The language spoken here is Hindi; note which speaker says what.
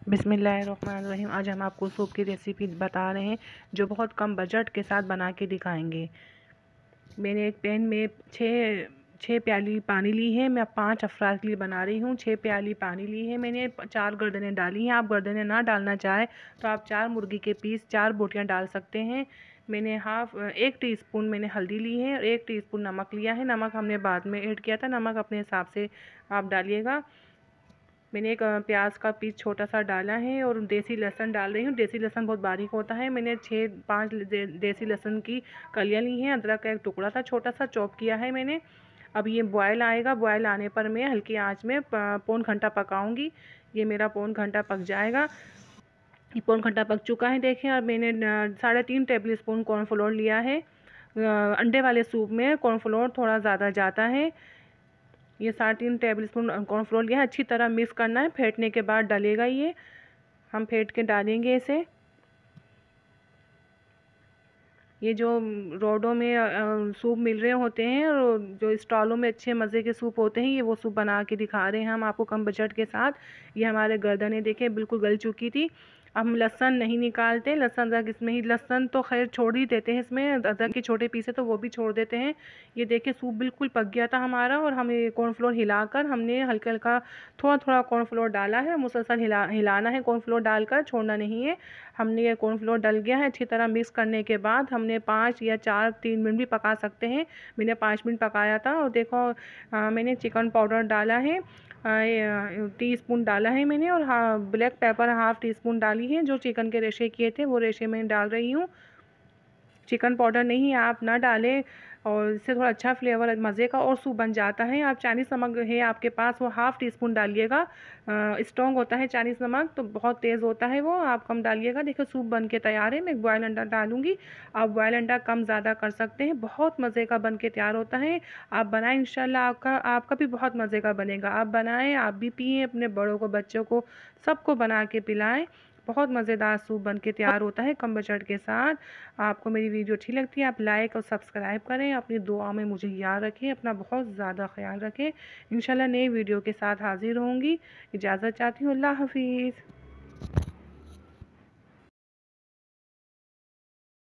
Speaker 1: बिस्मिल्लाहिर्रहमानिर्रहीम। आज हम आपको सूप की रेसिपी बता रहे हैं जो बहुत कम बजट के साथ बना के दिखाएंगे। मैंने एक पैन में छः प्याली पानी ली है। मैं 5 अफराद के लिए बना रही हूँ। 6 प्याली पानी ली है मैंने। 4 गर्दनें डाली हैं। आप गर्दनें ना डालना चाहें तो आप 4 मुर्गी के पीस 4 बोटियाँ डाल सकते हैं। मैंने 1 टीस्पून मैंने हल्दी ली है और 1 टीस्पून नमक लिया है। नमक हमने बाद में ऐड किया था। नमक अपने हिसाब से आप डालिएगा। मैंने एक प्याज का पीस छोटा सा डाला है और देसी लहसुन डाल रही हूँ। देसी लहसुन बहुत बारीक होता है। मैंने 5 देसी लहसुन की कलियाँ ली हैं। अदरक का एक टुकड़ा था छोटा सा चॉप किया है मैंने। अब ये बॉयल आएगा। बॉयल आने पर मैं हल्की आंच में पौन घंटा पकाऊंगी। ये मेरा पौन घंटा पक जाएगा। ये पौन घंटा पक चुका है देखें। और मैंने 3.5 टेबल स्पून कॉर्नफ्लोर लिया है। अंडे वाले सूप में कॉर्नफ्लोर थोड़ा ज़्यादा जाता है। ये 3.5 टेबल स्पून कॉर्नफ्लोर लिया है। अच्छी तरह मिक्स करना है। फेंटने के बाद डलेगा। ये हम फेंट के डालेंगे इसे। ये जो रोडों में सूप मिल रहे होते हैं और जो स्टॉलों में अच्छे मज़े के सूप होते हैं, ये वो सूप बना के दिखा रहे हैं हम आपको कम बजट के साथ। ये हमारे गर्दनें देखें बिल्कुल गल चुकी थी। अब हम लहसुन नहीं निकालते। लहसुन अदरक इसमें ही, लहसुन तो खैर छोड़ ही देते हैं इसमें। अदरक के छोटे पीस है तो वो भी छोड़ देते हैं। ये देखिए सूप बिल्कुल पक गया था हमारा। और हम ये कॉर्नफ्लोर हिलाकर हमने हल्का हल्का थोड़ा थोड़ा कॉर्नफ्लोर डाला है। मुसलसल हिलाना है। कॉर्नफ्लोर डालकर छोड़ना नहीं है। हमने ये कॉर्नफ्लोर डल गया है। अच्छी तरह मिक्स करने के बाद हमने 5 या 4 3 मिनट भी पका सकते हैं। मैंने 5 मिनट पकाया था। और देखो मैंने चिकन पाउडर डाला है। टीस्पून डाला है मैंने। और ब्लैक पेपर 1/2 टीस्पून डाली है। जो चिकन के रेशे किए थे वो रेशे मैं डाल रही हूँ। चिकन पाउडर नहीं आप ना डालें और इससे थोड़ा अच्छा फ्लेवर मज़े का और सूप बन जाता है। आप चाइनीज़ नमक है आपके पास वो 1/2 टीस्पून डालिएगा। स्ट्रॉन्ग होता है चाइनीज़ नमक तो बहुत तेज़ होता है वो, आप कम डालिएगा। देखो सूप बन के तैयार है। मैं एक बॉयल अंडा डालूंगी। आप बॉयल अंडा कम ज़्यादा कर सकते हैं। बहुत मज़े का बन के तैयार होता है। आप बनाएं इंशाल्लाह आपका भी बहुत मज़े का बनेगा। आप बनाएं, आप भी पिए, अपने बड़ों को बच्चों को सबको बना के पिलाएं। बहुत मज़ेदार सूप बन के तैयार होता है कम बजट के साथ। आपको मेरी वीडियो अच्छी लगती है आप लाइक और सब्सक्राइब करें। अपनी दुआ में मुझे याद रखें। अपना बहुत ज़्यादा ख्याल रखें। इंशाल्लाह नई वीडियो के साथ हाजिर होंगी। इजाज़त चाहती हूँ। अल्लाह हाफिज़।